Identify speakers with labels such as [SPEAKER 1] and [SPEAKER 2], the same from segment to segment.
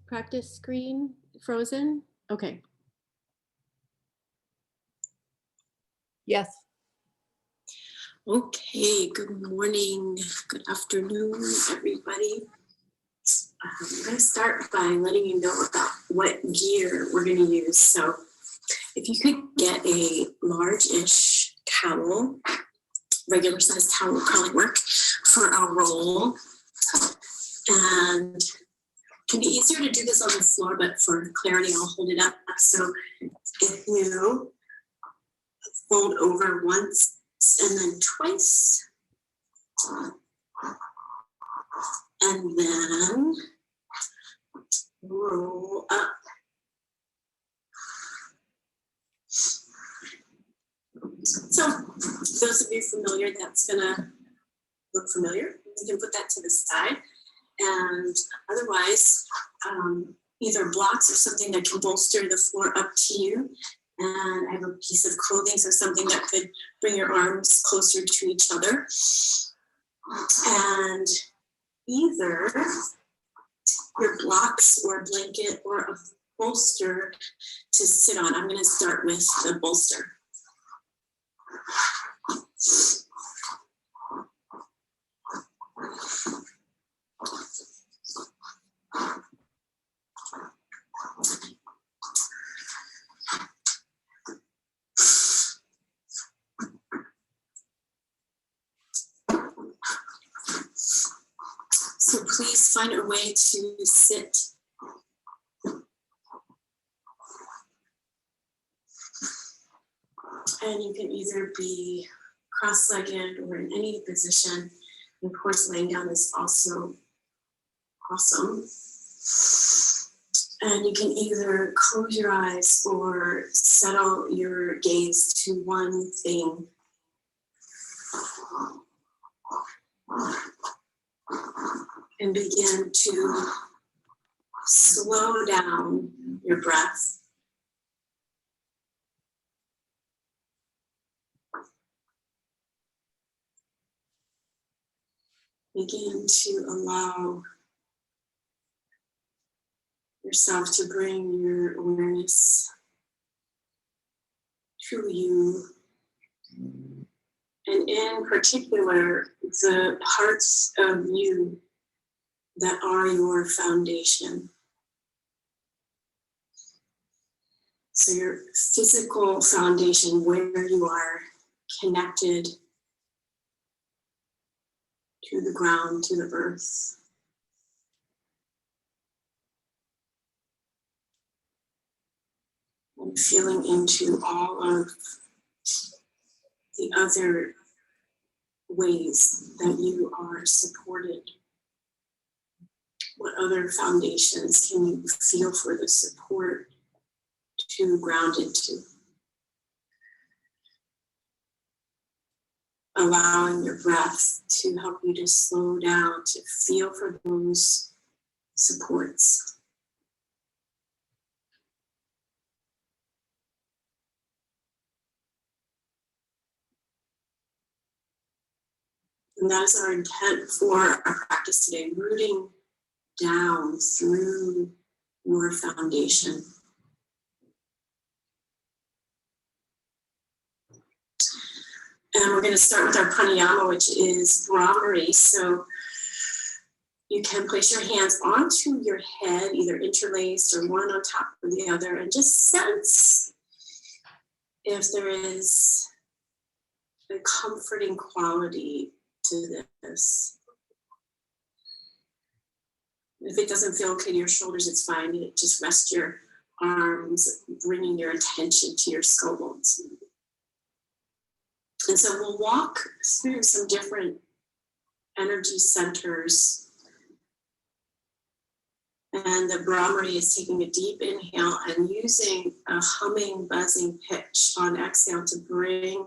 [SPEAKER 1] practice screen frozen? Okay.
[SPEAKER 2] Yes.
[SPEAKER 3] Okay, good morning, good afternoon, everybody. I'm going to start by letting you know about what gear we're going to use. So if you could get a large-ish towel, regular sized towel would probably work for a roll. And it can be easier to do this on the floor, but for clarity, I'll hold it up. So if you fold over once and then twice, and then roll up. So those of you familiar, that's gonna look familiar. You can put that to the side. And otherwise, either blocks or something that can bolster the floor up to you. And I have a piece of clothing, so something that could bring your arms closer to each other. And either your blocks or a blanket or a bolster to sit on. I'm going to start with the bolster. So please find a way to sit. And you can either be cross-legged or in any position. And of course, laying down is also awesome. And you can either close your eyes or settle your gaze to one thing. And begin to slow down your breath. Begin to allow yourself to bring your awareness to you. And in particular, the parts of you that are your foundation. So your physical foundation, where you are connected to the ground, to the earth. And feeling into all of the other ways that you are supported. What other foundations can you feel for the support to ground into? Allowing your breath to help you to slow down, to feel for those supports. And that is our intent for our practice today, rooting down through your foundation. And we're going to start with our pranayama, which is Brahmari. So you can place your hands onto your head, either interlaced or one on top of the other, and just sense if there is a comforting quality to this. If it doesn't feel okay to your shoulders, it's fine. Just rest your arms, bringing your attention to your skull bones. And so we'll walk through some different energy centers. And the Brahmari is taking a deep inhale and using a humming, buzzing pitch on exhale to bring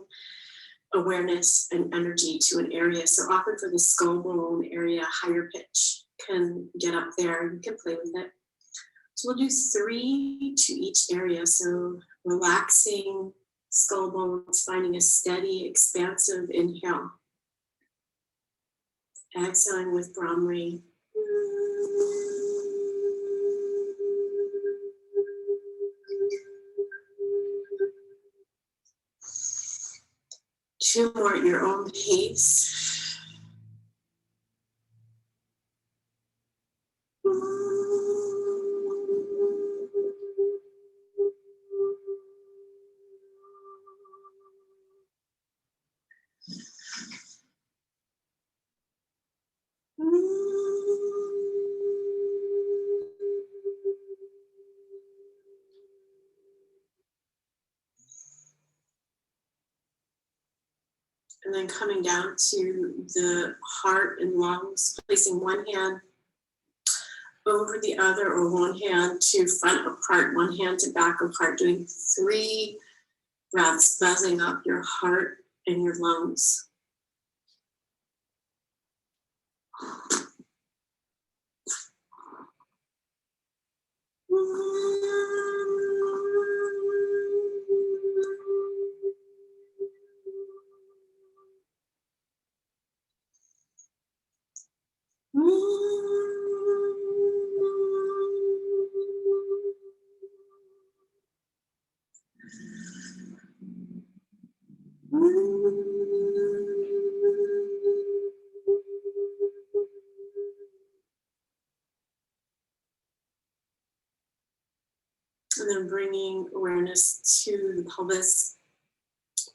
[SPEAKER 3] awareness and energy to an area. So often for the skull bone area, higher pitch can get up there. You can play with it. So we'll do 3 to each area. So relaxing skull bones, finding a steady, expansive inhale. Exhaling with Brahmari. 2 more at your own pace. And then coming down to the heart and lungs, placing one hand over the other or one hand to front of heart, one hand to back of heart, doing 3 breaths, buzzing up your heart and your lungs. And then bringing awareness to the pelvis,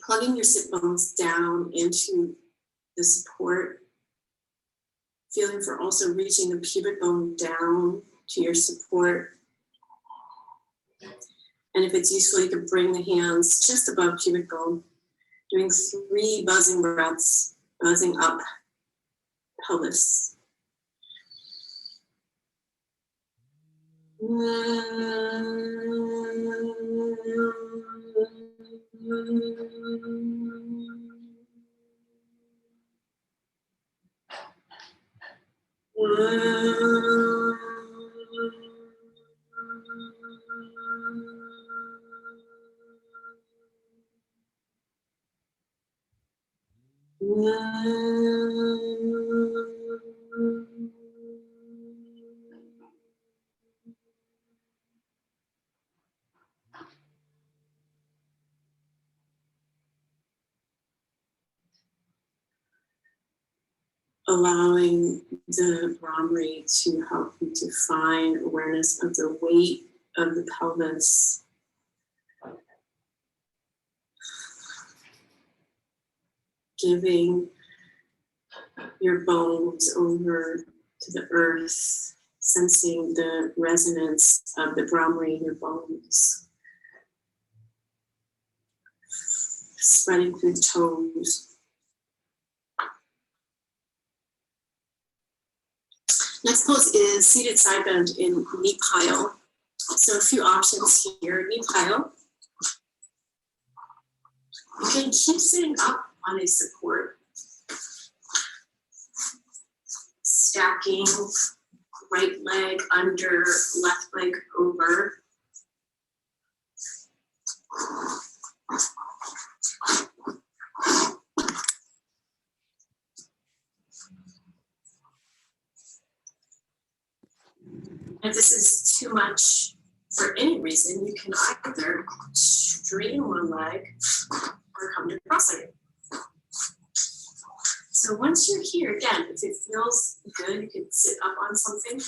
[SPEAKER 3] plugging your sit bones down into the support, feeling for also reaching the pubic bone down to your support. And if it's useful, you can bring the hands just above pubic bone, doing 3 buzzing breaths, buzzing up pelvis. Allowing the Brahmari to help you to find awareness of the weight of the pelvis. Giving your bones over to the earth, sensing the resonance of the Brahmari in your bones. Spreading through the toes. Next pose is seated side bend in knee pile. So a few options here. Knee pile. You can keep sitting up on a support. Stacking right leg under, left leg over. If this is too much for any reason, you can either straighten one leg or come to cross-legged. So once you're here, again, if it feels good, you can sit up on something.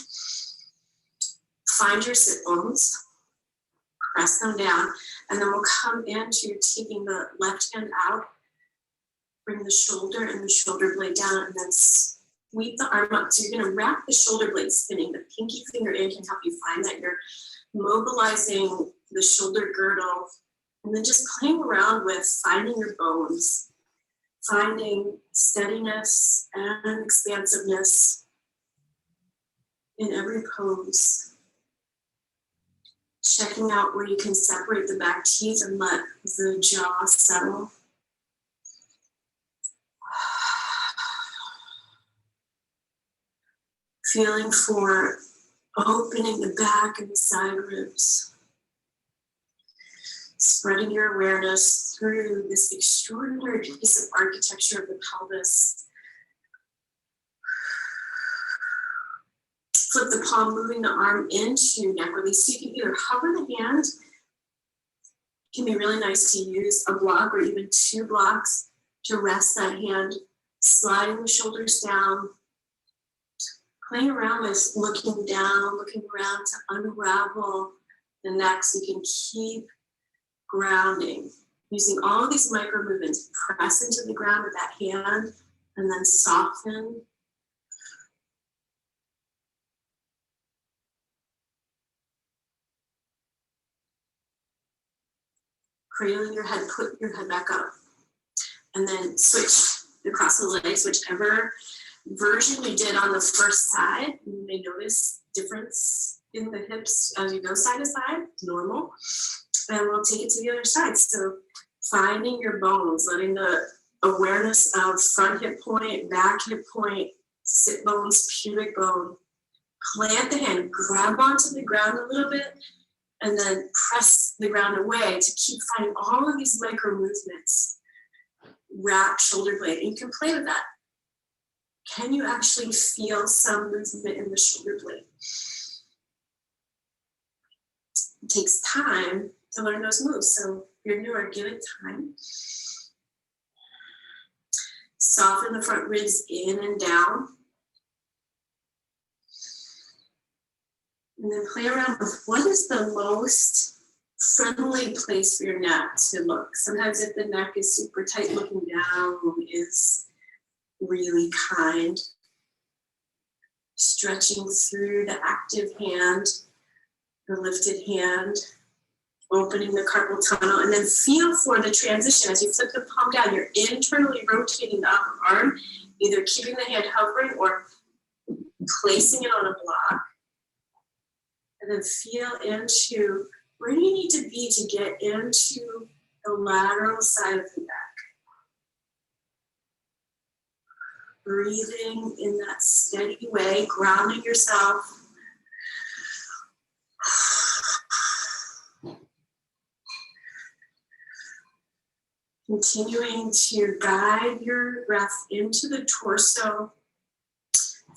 [SPEAKER 3] Find your sit bones, press them down, and then we'll come into taking the left hand out, bring the shoulder and the shoulder blade down, and then sweep the arm up. So you're going to wrap the shoulder blade spinning. The pinky finger in can help you find that you're mobilizing the shoulder girdle, and then just playing around with finding your bones, finding steadiness and expansiveness in every pose. Checking out where you can separate the back teeth and let the jaw settle. Feeling for opening the back and the side ribs. Spreading your awareness through this extraordinary piece of architecture of the pelvis. Flip the palm, moving the arm into neck release. So you can either hover the hand. It can be really nice to use a block or even 2 blocks to rest that hand, sliding the shoulders down, playing around with looking down, looking around to unravel the neck so you can keep grounding. Using all of these micro movements, press into the ground with that hand and then soften. Cradling your head, put your head back up. And then switch across the legs, whichever version you did on the first side. You may notice difference in the hips as you go side to side, normal. And we'll take it to the other side. So finding your bones, letting the awareness of front hip point, back hip point, sit bones, pubic bone. Plant the hand, grab onto the ground a little bit, and then press the ground away to keep finding all of these micro movements. Wrap shoulder blade. And you can play with that. Can you actually feel some movement in the shoulder blade? It takes time to learn those moves. So if you're newer, give it time. Soften the front ribs in and down. And then play around with what is the most friendly place for your neck to look. Sometimes if the neck is super tight, looking down is really kind. Stretching through the active hand, the lifted hand, opening the carpal tunnel, and then feel for the transition. As you flip the palm down, you're internally rotating the upper arm, either keeping the hand hovering or placing it on a block. And then feel into where do you need to be to get into the lateral side of the neck. Breathing in that steady way, grounding yourself. Continuing to guide your breath into the torso,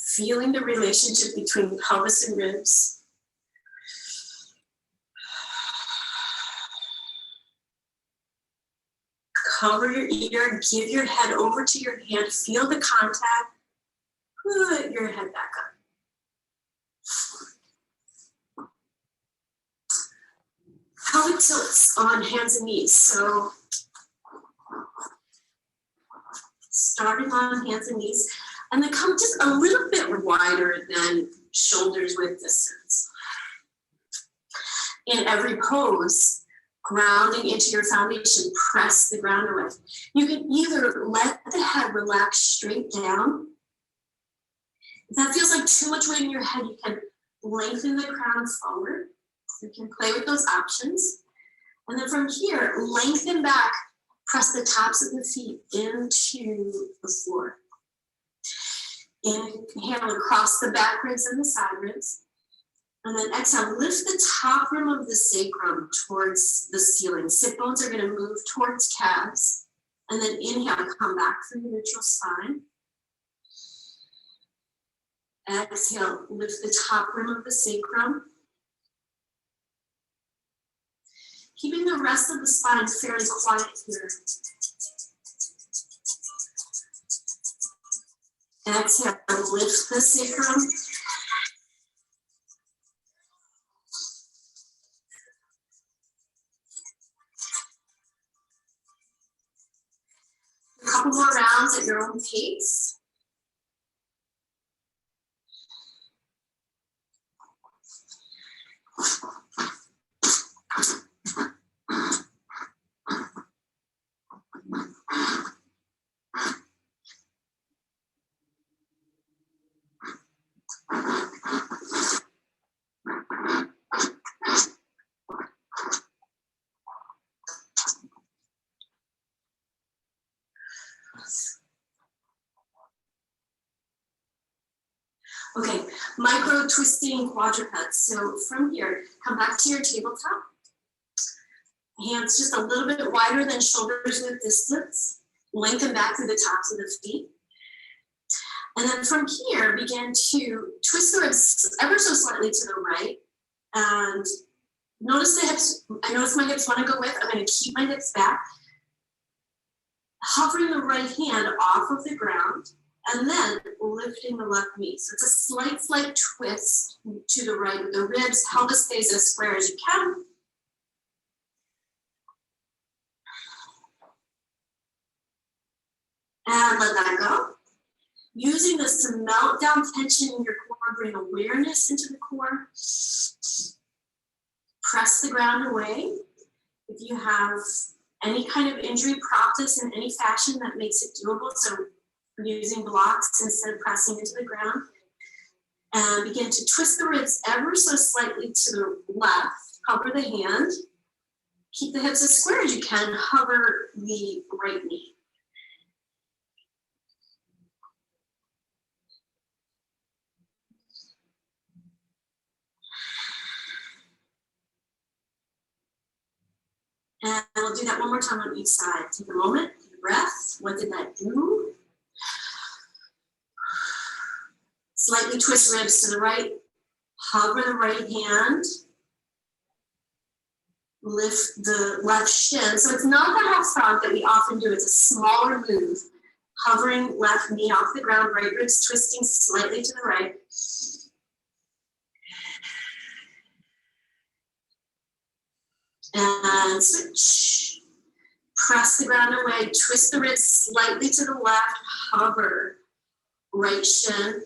[SPEAKER 3] feeling the relationship between pelvis and ribs. Cover your ear, give your head over to your hand, feel the contact, put your head back up. Pelvic tilts on hands and knees. So starting on hands and knees, and then come just a little bit wider than shoulders width distance. In every pose, grounding into your foundation, press the ground away. You can either let the head relax straight down. If that feels like too much weight in your head, you can lengthen the crown forward. You can play with those options. And then from here, lengthen back, press the tops of the feet into the floor. Inhale across the back ribs and the side ribs. And then exhale, lift the top rim of the sacrum towards the ceiling. Sit bones are going to move towards calves. And then inhale, come back through your neutral spine. Exhale, lift the top rim of the sacrum. Keeping the rest of the spine fairly quiet here. Exhale, lift the sacrum. A couple more rounds at your own pace. Okay, micro twisting quadrupeds. So from here, come back to your tabletop. Hands just a little bit wider than shoulders width distance. Lengthen back through the tops of the feet. And then from here, begin to twist the ribs ever so slightly to the right. And notice the hips. I notice my hips want to go with. I'm going to keep my hips back. hovering the right hand off of the ground, and then lifting the left knee. So it's a slight twist to the right of the ribs. Pelvis stays as square as you can. And let that go. Using this to melt down tension in your core, bring awareness into the core. Press the ground away. If you have any kind of injury, practice in any fashion that makes it doable. So using blocks instead of pressing into the ground. And begin to twist the ribs ever so slightly to the left. Hover the hand. Keep the hips as square as you can. Hover the right knee. And we'll do that one more time on each side. Take a moment, take a breath. What did that do? Slightly twist ribs to the right. Hover the right hand. Lift the left shin. So it's not the half front that we often do. It's a smaller move. Hovering left knee off the ground, right ribs twisting slightly to the right. And switch. Press the ground away, twist the ribs slightly to the left, hover right shin.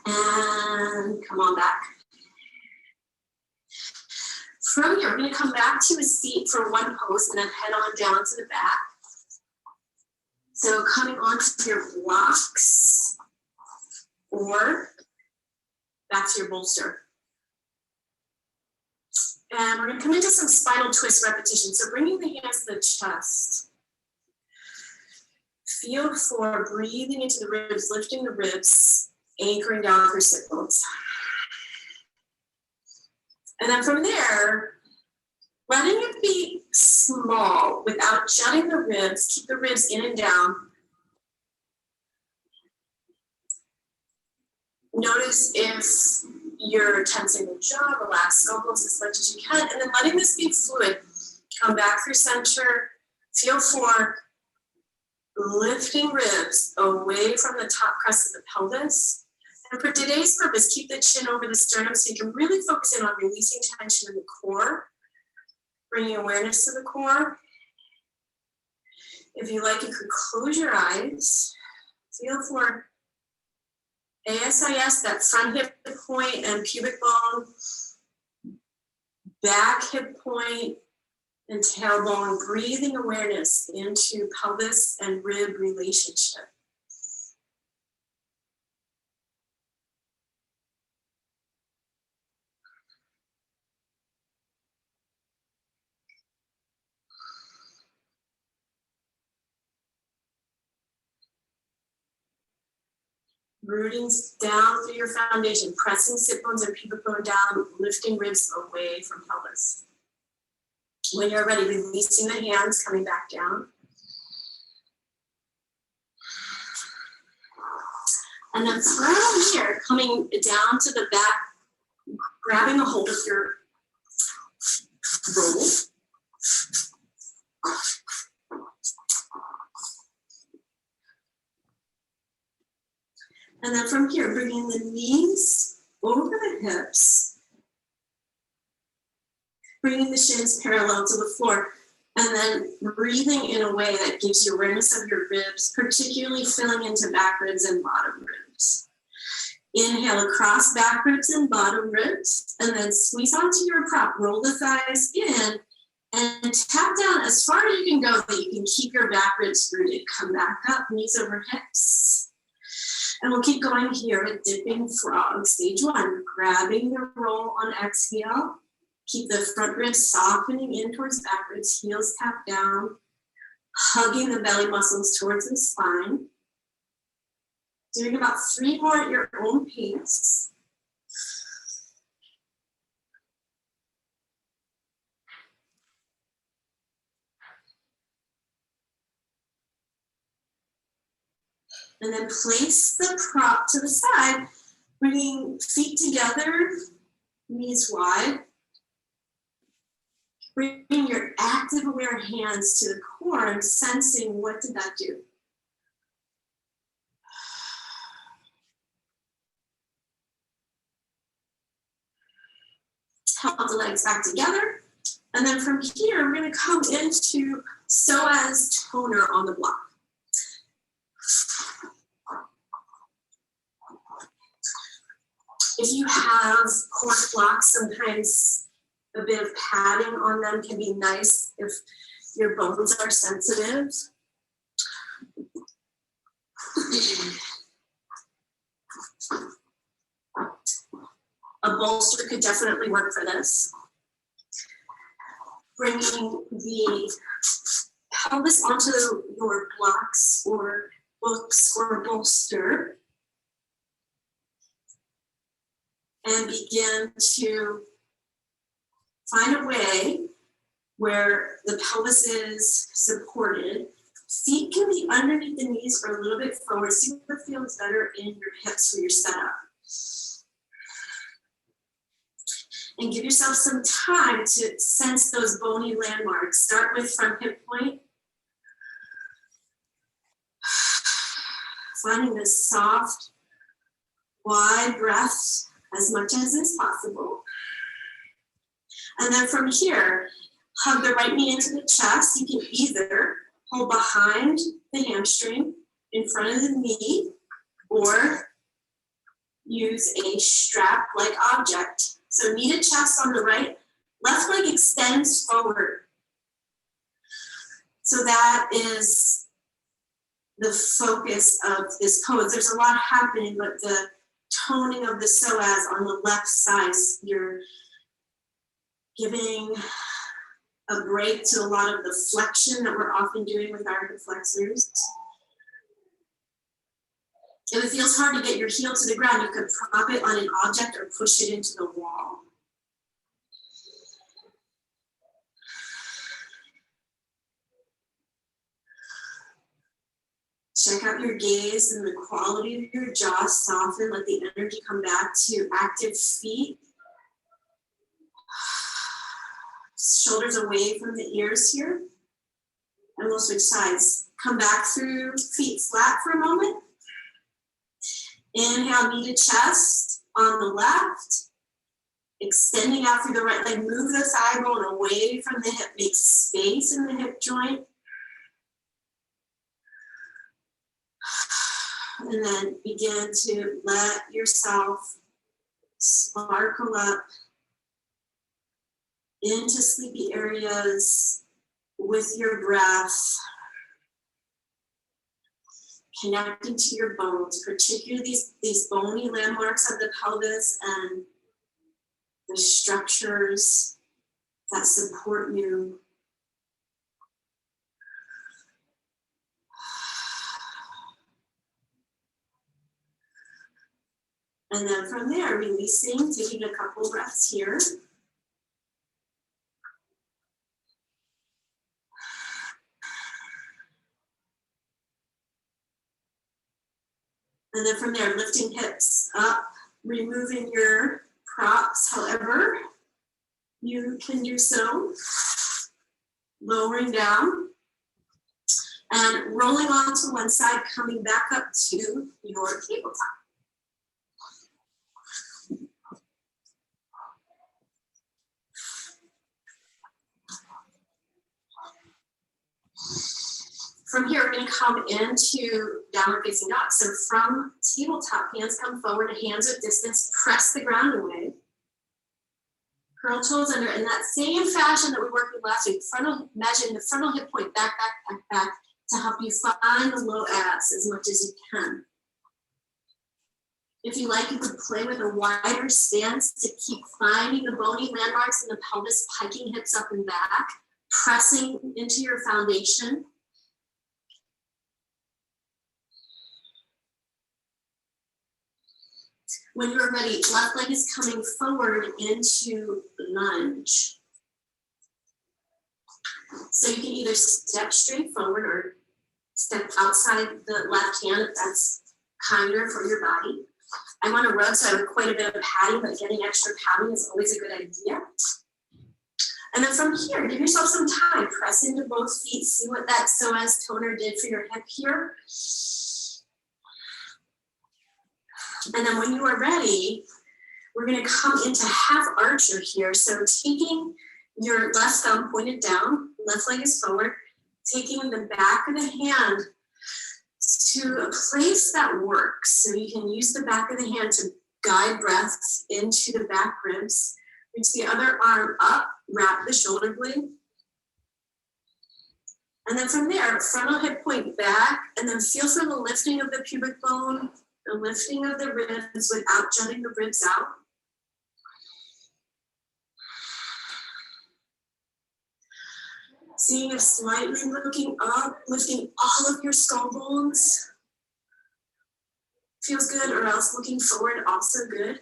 [SPEAKER 3] And come on back. From here, we're going to come back to a seat for one pose and then head on down to the back. So coming onto your blocks or back to your bolster. And we're going to come into some spinal twist repetition. So bringing the hands to the chest. Feel for breathing into the ribs, lifting the ribs, anchoring down through sit bones. And then from there, letting it be small without jutting the ribs, keep the ribs in and down. Notice if you're tensing the jaw, relax scapula as much as you can, and then letting this be fluid. Come back through center, feel for lifting ribs away from the top crest of the pelvis. And for today's purpose, keep the chin over the sternum so you can really focus in on releasing tension in the core. Bringing awareness to the core. If you like, you could close your eyes. Feel for ASIS, that front hip point and pubic bone, back hip point and tailbone, breathing awareness into pelvis and rib relationship. Rooting down through your foundation, pressing sit bones and pubic bone down, lifting ribs away from pelvis. When you're ready, releasing the hands, coming back down. And then from here, coming down to the back, grabbing a hold of your roll. And then from here, bringing the knees over the hips, bringing the shins parallel to the floor, and then breathing in a way that gives you awareness of your ribs, particularly filling into back ribs and bottom ribs. Inhale across back ribs and bottom ribs, and then squeeze onto your prop. Roll the thighs in and tap down as far as you can go that you can keep your back ribs rooted. Come back up, knees over hips. And we'll keep going here at dipping frog, stage one. Grabbing the roll on exhale. Keep the front ribs softening in towards back ribs, heels tap down. Hugging the belly muscles towards the spine. Doing about 3 more at your own pace. And then place the prop to the side, bringing feet together, knees wide. Bringing your active aware hands to the core and sensing what did that do. Help the legs back together. And then from here, we're going to come into psoas toner on the block. If you have core blocks, sometimes a bit of padding on them can be nice if your bones are sensitive. A bolster could definitely work for this. Bringing the pelvis onto your blocks or books or bolster. And begin to find a way where the pelvis is supported. Feet can be underneath the knees or a little bit forward. See what feels better in your hips where you're set up. And give yourself some time to sense those bony landmarks. Start with front hip point. Finding this soft, wide breath as much as is possible. And then from here, hug the right knee into the chest. You can either hold behind the hamstring in front of the knee or use a strap-like object. So knee to chest on the right, left leg extends forward. So that is the focus of this pose. There's a lot happening, but the toning of the psoas on the left side, you're giving a break to a lot of the flexion that we're often doing with our hip flexors. If it feels hard to get your heel to the ground, you could prop it on an object or push it into the wall. Check out your gaze and the quality of your jaw. Soften, let the energy come back to active feet. Shoulders away from the ears here. And we'll switch sides. Come back through feet flat for a moment. Inhale, knee to chest on the left. Extending out through the right leg. Move the thigh bone away from the hip. Make space in the hip joint. And then begin to let yourself sparkle up into sleepy areas with your breath, connecting to your bones, particularly these bony landmarks of the pelvis and the structures that support you. And then from there, releasing, taking a couple breaths here. And then from there, lifting hips up, removing your props, however you can do so. Lowering down and rolling onto one side, coming back up to your tabletop. From here, we're going to come into downward facing dog. So from tabletop, hands come forward, hands at distance, press the ground away. Curl toes under. In that same fashion that we worked with last week, imagine the frontal hip point, back, back, back, back, to help you find the low abs as much as you can. If you like, you could play with a wider stance to keep finding the bony landmarks in the pelvis, piking hips up and back, pressing into your foundation. When you're ready, left leg is coming forward into lunge. So you can either step straight forward or step outside the left hand if that's kinder for your body. I want to rub, so I have quite a bit of padding, but getting extra padding is always a good idea. And then from here, give yourself some time. Press into both feet. See what that psoas toner did for your hip here. And then when you are ready, we're going to come into half archer here. So taking your left thumb pointed down, left leg is forward, taking the back of the hand to a place that works. So you can use the back of the hand to guide breath into the back ribs. Reach the other arm up, wrap the shoulder blade. And then from there, frontal hip point back, and then feel for the lifting of the pubic bone, the lifting of the ribs without jutting the ribs out. Seeing if slightly looking up, lifting all of your skull bones. Feels good, or else looking forward, also good.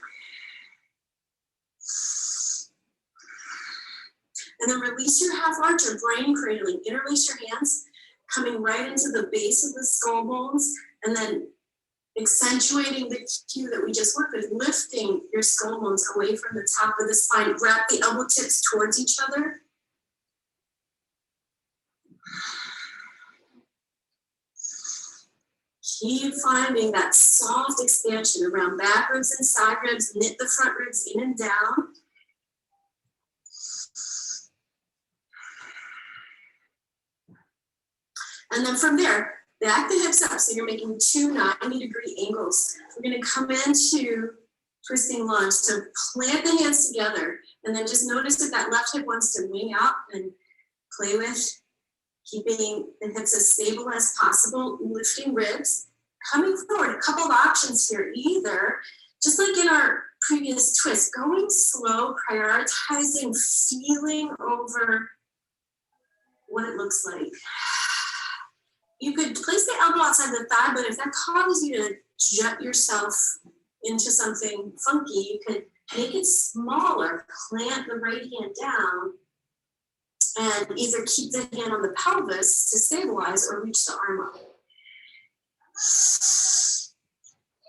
[SPEAKER 3] And then release your half archer, brain cradling. Interlace your hands, coming right into the base of the skull bones, and then accentuating the cue that we just worked with, lifting your skull bones away from the top of the spine. Wrap the elbow tips towards each other. Keep finding that soft expansion around back ribs and side ribs. Knit the front ribs in and down. And then from there, back the hips up. So you're making two 90-degree angles. We're going to come into twisting lunge. So plant the hands together. And then just notice that that left hip wants to wing out and play with keeping the hips as stable as possible, lifting ribs. Coming forward, a couple of options here. Either, just like in our previous twist, going slow, prioritizing, feeling over what it looks like. You could place the elbow outside the thigh, but if that causes you to jut yourself into something funky, you could make it smaller, plant the right hand down, and either keep the hand on the pelvis to stabilize or reach the arm up.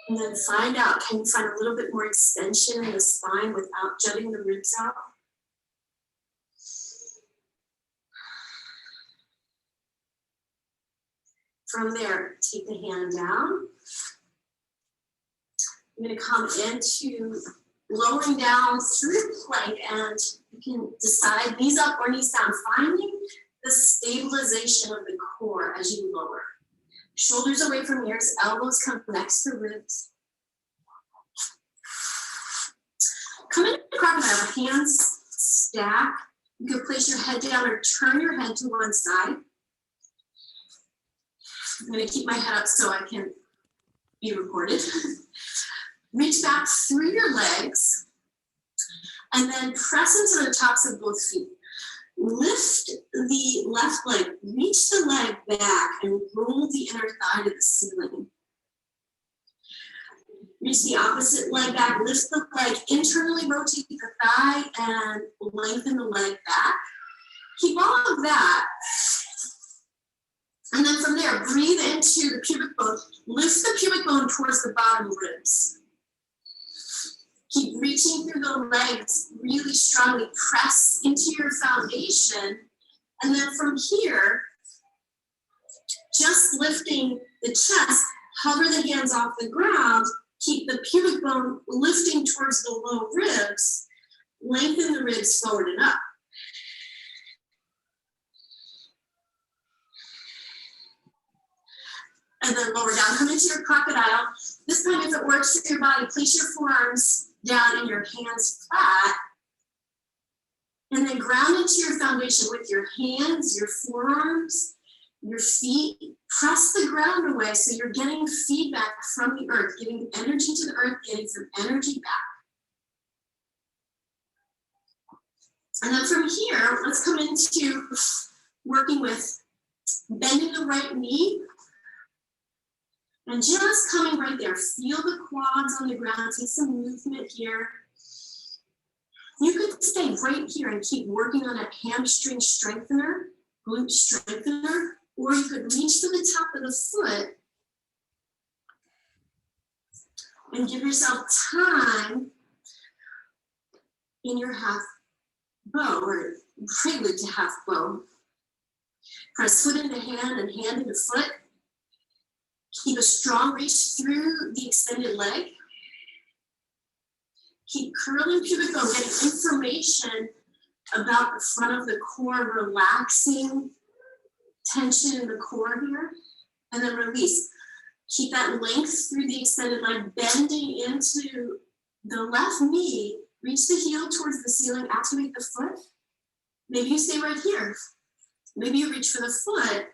[SPEAKER 3] And then find out, can you find a little bit more extension in the spine without jutting the ribs out? From there, take the hand down. I'm going to come into lowering down through the plank, and you can decide knees up or knees down, finding the stabilization of the core as you lower. Shoulders away from ears, elbows come next to ribs. Come into crocodile, hands stack. You can place your head down or turn your head to one side. I'm going to keep my head up so I can be recorded. Reach back through your legs and then press into the tops of both feet. Lift the left leg, reach the leg back and roll the inner thigh to the ceiling. Reach the opposite leg back, lift the leg, internally rotate the thigh and lengthen the leg back. Keep all of that. And then from there, breathe into the pubic bone. Lift the pubic bone towards the bottom ribs. Keep reaching through the legs really strongly. Press into your foundation. And then from here, just lifting the chest, hover the hands off the ground, keep the pubic bone lifting towards the low ribs, lengthen the ribs forward and up. And then lower down, come into your crocodile. This time, if it works for your body, place your forearms down and your hands flat. And then ground into your foundation with your hands, your forearms, your feet. Press the ground away so you're getting feedback from the earth, giving energy to the earth, getting some energy back. And then from here, let's come into working with bending the right knee. And just coming right there, feel the quads on the ground, take some movement here. You could stay right here and keep working on a hamstring strengthener, glute strengthener, or Or you could reach for the top of the foot and give yourself time in your half bow or prelude to half bow. Press foot into hand and hand into foot. Keep a strong reach through the extended leg. Keep curling pubic bone, getting information about the front of the core, relaxing tension in the core here, and then release. Keep that length through the extended leg, bending into the left knee. Reach the heel towards the ceiling, activate the foot. Maybe you stay right here. Maybe you reach for the foot.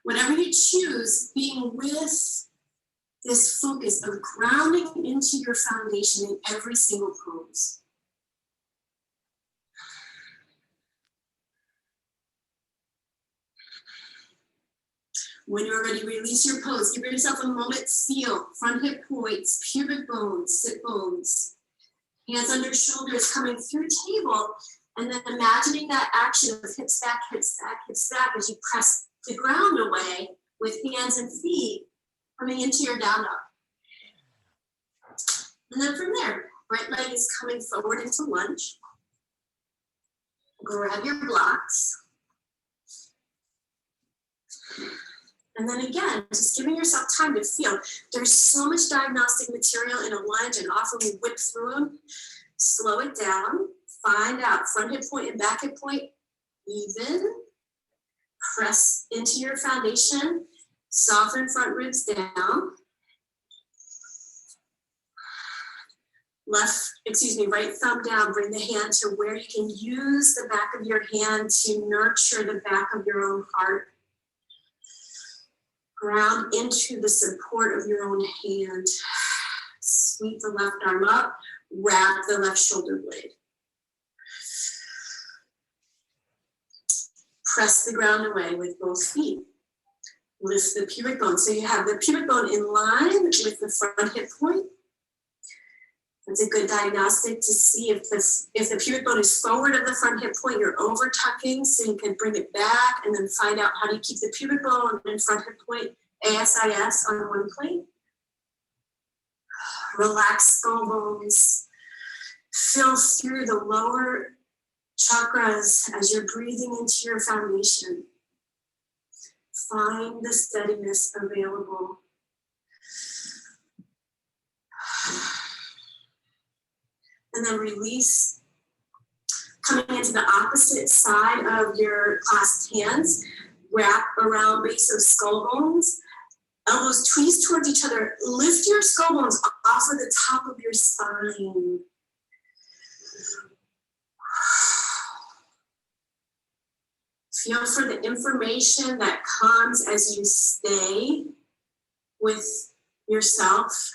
[SPEAKER 3] Whatever you choose, being with this focus of grounding into your foundation in every single pose. When you're ready, release your pose. Give yourself a moment, feel front hip points, pubic bones, sit bones. Hands under shoulders coming through table, and then imagining that action of hips back, hips back, hips back as you press the ground away with hands and feet coming into your down dog. And then from there, right leg is coming forward into lunge. Grab your blocks. And then again, just giving yourself time to feel. There's so much diagnostic material in a lunge, and often we whip through them. Slow it down. Find out front hip point and back hip point even. Press into your foundation. Soften front ribs down. Right thumb down. Bring the hand to where you can use the back of your hand to nurture the back of your own heart. Ground into the support of your own hand. Sweep the left arm up, wrap the left shoulder blade. Press the ground away with both feet. Lift the pubic bone. So you have the pubic bone in line with the front hip point. That's a good diagnostic to see if the pubic bone is forward of the front hip point, you're over tucking, so you can bring it back and then find out how do you keep the pubic bone and front hip point ASIS on one plate. Relax skull bones. Fill through the lower chakras as you're breathing into your foundation. Find the steadiness available. And then release, coming into the opposite side of your clasped hands. Wrap around base of skull bones. Elbows tweeze towards each other. Lift your skull bones off of the top of your spine. Feel for the information that comes as you stay with yourself.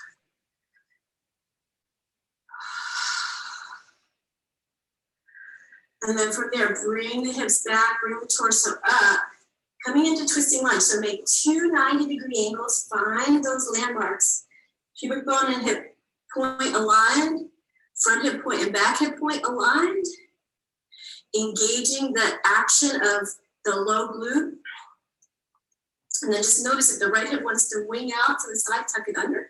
[SPEAKER 3] And then from there, bring the hips back, bring the torso up, coming into twisting lunge. So make 2 90-degree angles, find those landmarks. Pubic bone and hip point aligned, front hip point and back hip point aligned. Engaging the action of the low glute. And then just notice if the right hip wants to wing out to the side, tuck it under.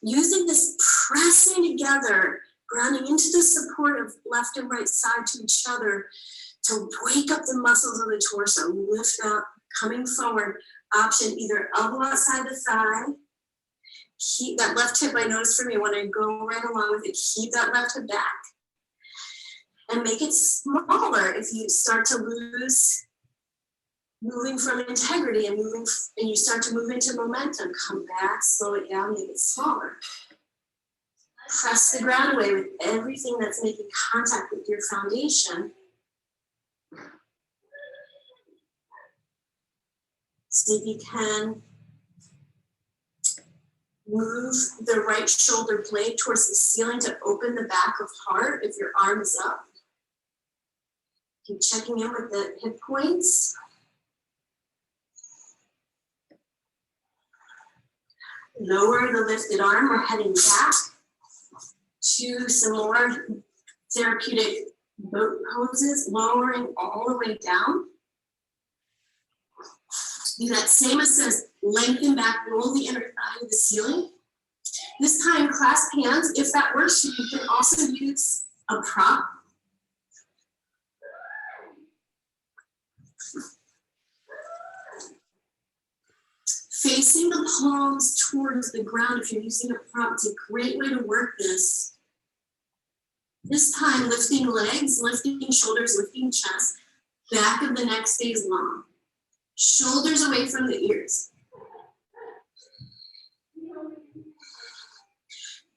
[SPEAKER 3] Using this pressing together, grounding into the support of left and right side to each other to wake up the muscles of the torso. Lift up, coming forward. Option either elbow outside the thigh. Keep that left hip, I notice for me, when I go right along with it, keep that left hip back. And make it smaller if you start to lose, moving from integrity and you start to move into momentum. Come back, slow it down, make it smaller. Press the ground away with everything that's making contact with your foundation. See if you can move the right shoulder blade towards the ceiling to open the back of heart if your arm is up. Keep checking in with the hip points. Lower the lifted arm. We're heading back to some more therapeutic Boat poses, lowering all the way down. Do that same assist, lengthen back, roll the inner thigh to the ceiling. This time, clasp hands. If that works, you can also use a prop. Facing the palms towards the ground if you're using a prop, it's a great way to work this. This time, lifting legs, lifting shoulders, lifting chest. Back of the neck stays long. Shoulders away from the ears.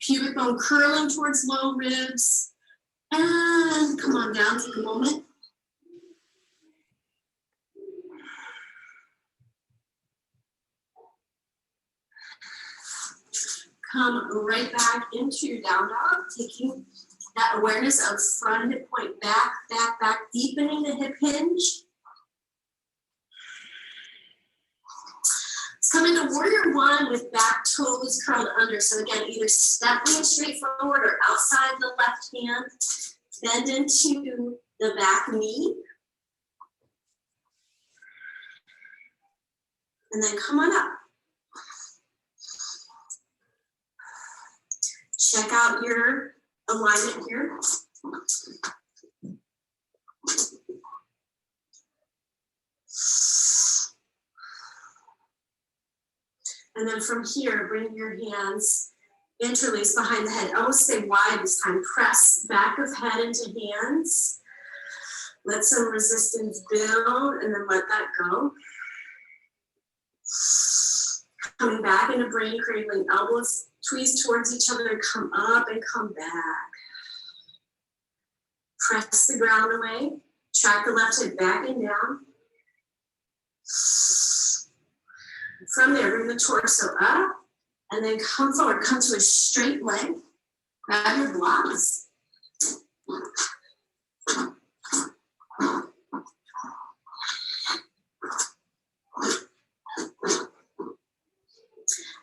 [SPEAKER 3] Pubic bone curling towards low ribs. And come on down, take a moment. Come right back into your down dog, taking that awareness of front hip point, back, back, back, deepening the hip hinge. Let's come into warrior one with back toes curled under. So again, either stepping straight forward or outside the left hand, bend into the back knee. And then come on up. Check out your alignment here. And then from here, bring your hands interlace behind the head. Elbows stay wide this time. Press back of head into hands. Let some resistance build and then let that go. Coming back into brain cradling, elbows tweeze towards each other, come up and come back. Press the ground away. Track the left hip back and down. From there, bring the torso up and then come forward. Come to a straight leg. Grab your blocks.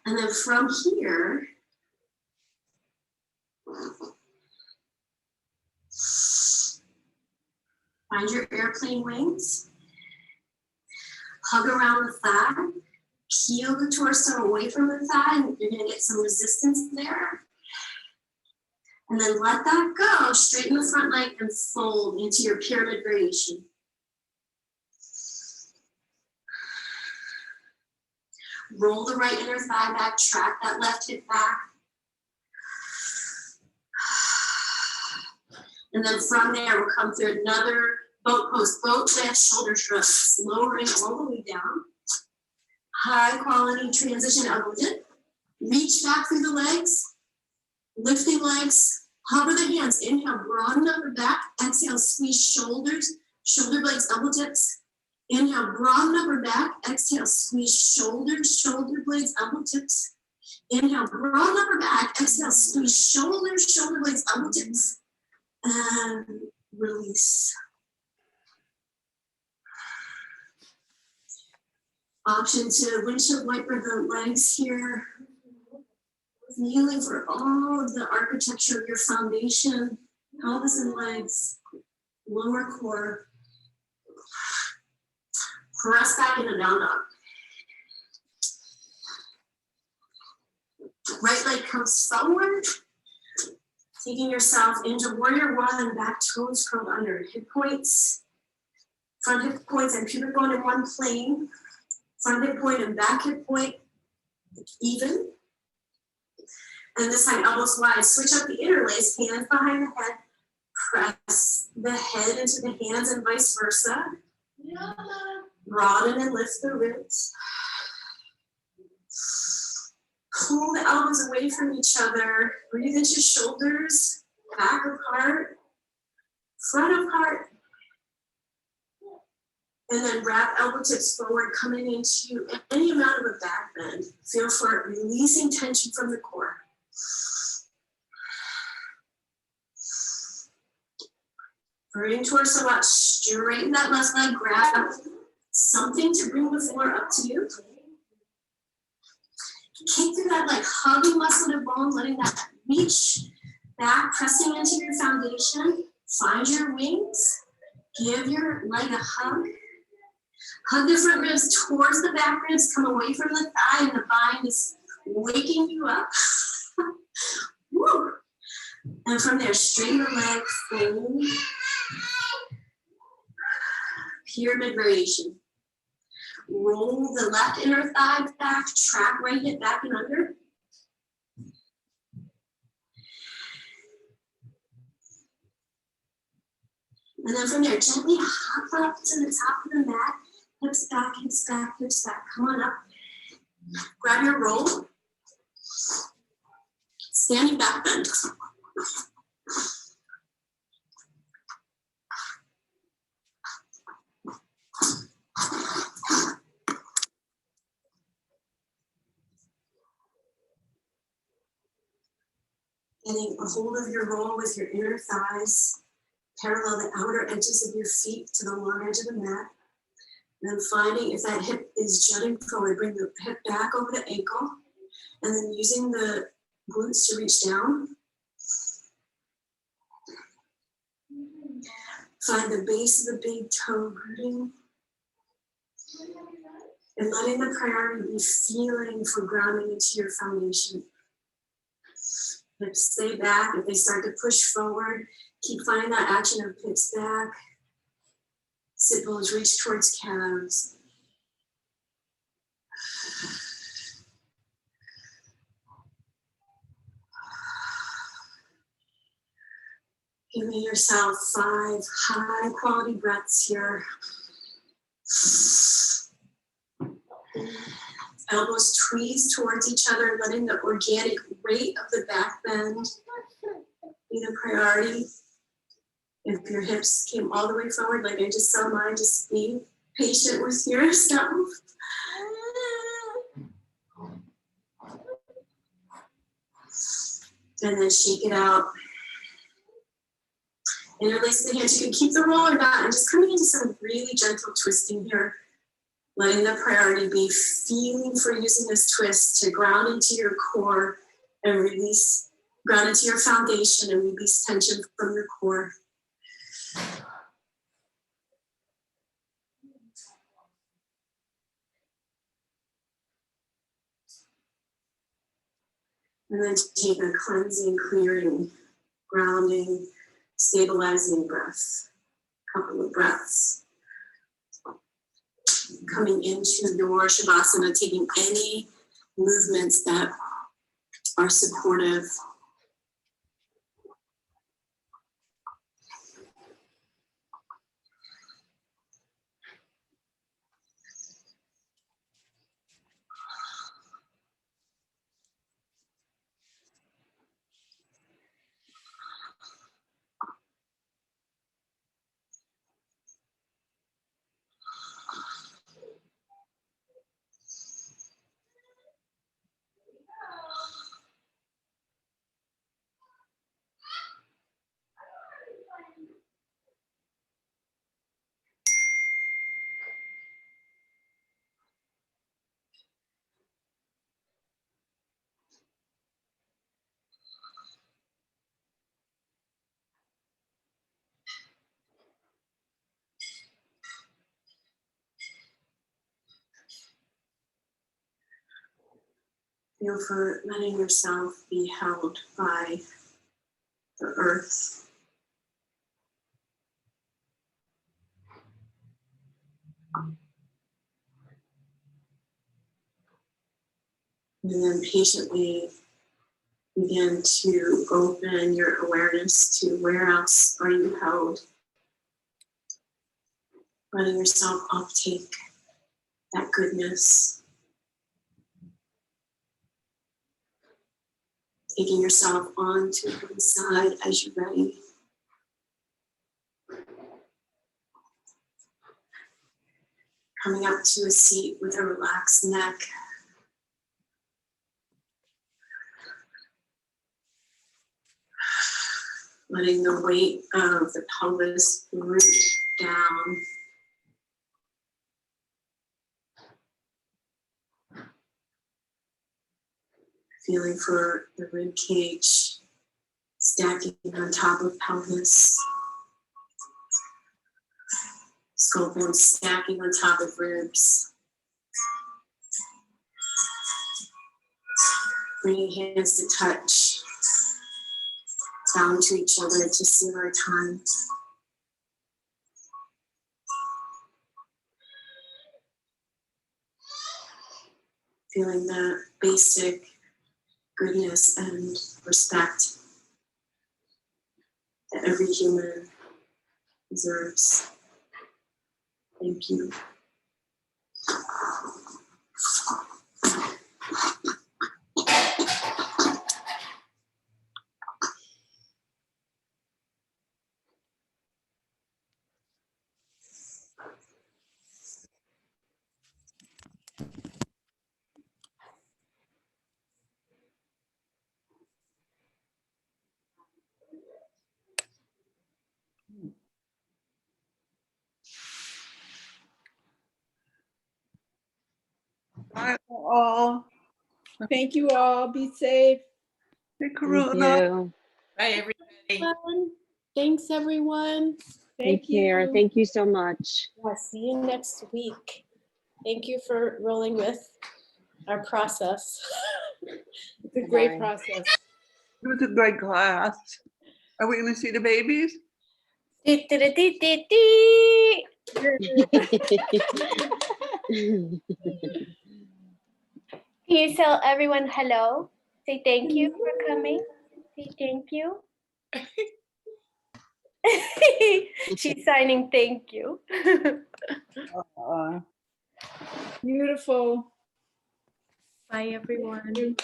[SPEAKER 3] And then from here, find your airplane wings. Hug around the thigh. Peel the torso away from the thigh, and you're going to get some resistance there. And then let that go. Straighten the front leg and fold into your pyramid variation. Roll the right inner thigh back, track that left hip back. And then from there, we'll come through another boat pose, boat lift, shoulder shrugs, lowering all the way down. High quality transition elbow dip. Reach back through the legs, lifting legs, hover the hands. Inhale, broaden upper back. Exhale, squeeze shoulders, shoulder blades, elbow tips. Inhale, broaden upper back. Exhale, squeeze shoulders, shoulder blades, elbow tips. Inhale, broaden upper back. Exhale, squeeze shoulders, shoulder blades, elbow tips. And release. Option to windshield wiper the legs here. Kneeling for all of the architecture of your foundation, pelvis and legs, lower core. Press back into down dog. Right leg comes forward. Taking yourself into warrior one, back toes curled under. Hip points, front hip points and pubic bone in one plane. Front hip point and back hip point even. And this time elbows wide. Switch up the interlace, hands behind the head. Press the head into the hands and vice versa. Broaden and lift the ribs. Pull the elbows away from each other. Breathe into shoulders, back apart, front apart. And then wrap elbow tips forward, coming into any amount of a back bend. Feel for releasing tension from the core. Bring torso out, straighten that left leg, grab something to bring the floor up to you. Kick through that leg, hugging muscle to bone, letting that reach back, pressing into your foundation. Find your wings. Give your leg a hug. Hug the front ribs towards the back ribs. Come away from the thigh, and the bind is waking you up. Woo. And from there, straighten the legs, fold. Pyramid variation. Roll the left inner thigh back, track right hip back and under. And then from there, gently hop up to the top of the mat. Hips back, hips back, hips back. Come on up. Grab your roll. Standing back bend. Getting a hold of your roll with your inner thighs. Parallel the outer edges of your feet to the long edge of the mat. And then finding if that hip is jutting forward, bring the hip back over the ankle. And then using the glutes to reach down. Find the base of the big toe rooting. And letting the priority be feeling for grounding into your foundation. Hips stay back. If they start to push forward, keep finding that action of hips back. Sit bones reach towards calves. Giving yourself 5 high quality breaths here. Elbows tweeze towards each other, letting the organic rate of the back bend be the priority. If your hips came all the way forward, like I just saw mine, just be patient with yourself. And then shake it out. Interlace the hands. You can keep the roll or not. I'm just coming into some really gentle twisting here. Letting the priority be feeling for using this twist to ground into your core and release, ground into your foundation and release tension from your core. And then take a cleansing, clearing, grounding, stabilizing breath. Couple of breaths. Coming into your Shavasana, taking any movements that are supportive. Feel for letting yourself be held by the earth. And then patiently begin to open your awareness to where else are you held. Letting yourself uptake that goodness. Taking yourself onto one side as you're ready. Coming up to a seat with a relaxed neck. Letting the weight of the pelvis root down. Feeling for the rib cage stacking on top of pelvis. Skull bones stacking on top of ribs. Bringing hands to touch, down to each other to seal our time. Feeling that basic goodness and respect that every human deserves. Thank you.
[SPEAKER 2] Bye all. Thank you all. Be safe. Hey,
[SPEAKER 4] Thank
[SPEAKER 2] Karuna.
[SPEAKER 4] you.
[SPEAKER 5] Bye, everybody.
[SPEAKER 1] Thanks, everyone.
[SPEAKER 4] Take care. Thank you so much.
[SPEAKER 1] Yeah, see you next week. Thank you for rolling with our process. It's a great
[SPEAKER 4] Bye.
[SPEAKER 1] process.
[SPEAKER 2] It was a great class. Are we going to see the babies?
[SPEAKER 6] Can you tell everyone hello? Say thank you for coming. Say thank you. She's signing thank you.
[SPEAKER 2] Beautiful.
[SPEAKER 1] Bye, everyone.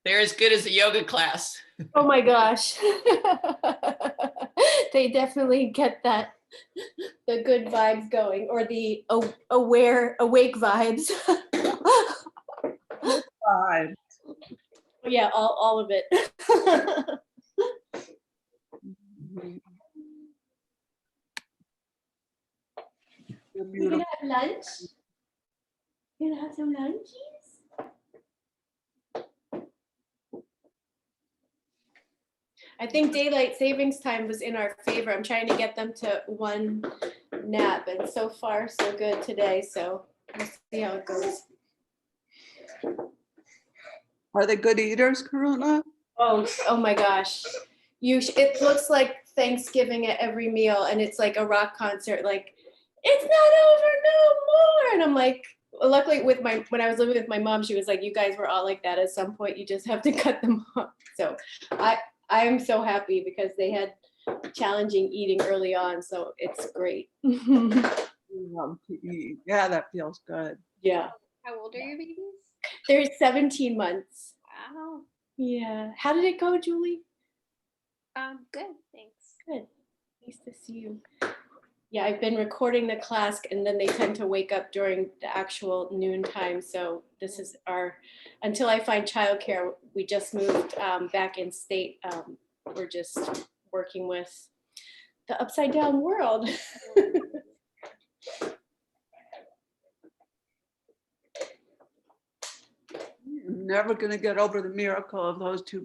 [SPEAKER 5] They're as good as a yoga class.
[SPEAKER 1] Oh my gosh. They definitely get the good vibes going, or the awake vibes.
[SPEAKER 2] Bye.
[SPEAKER 1] Yeah, all of it.
[SPEAKER 2] You're
[SPEAKER 1] You
[SPEAKER 2] beautiful.
[SPEAKER 1] gonna have lunch? You gonna have some lunchies? I think daylight savings time was in our favor. I'm trying to get them to one nap, and so far so good today. So we'll see how it goes.
[SPEAKER 2] Are they good eaters, Karuna?
[SPEAKER 1] Oh my gosh. It looks like Thanksgiving at every meal, and it's like a rock concert, like, it's not over no more. And I'm like, luckily when I was living with my mom, she was like, you guys were all like that at some point, you just have to cut them off. So I am so happy because they had challenging eating early on, so it's great.
[SPEAKER 2] We love to eat. Yeah, that feels good.
[SPEAKER 1] Yeah.
[SPEAKER 6] How old are your babies?
[SPEAKER 1] They're 17 months.
[SPEAKER 6] Wow.
[SPEAKER 1] Yeah. How did it go, Julie?
[SPEAKER 6] Good, thanks.
[SPEAKER 1] Good. Nice to see you. Yeah, I've been recording the class, and then they tend to wake up during the actual noon time. So this is until I find childcare, we just moved back in state. We're just working with the upside down world.
[SPEAKER 2] I'm never going to get over the miracle of those two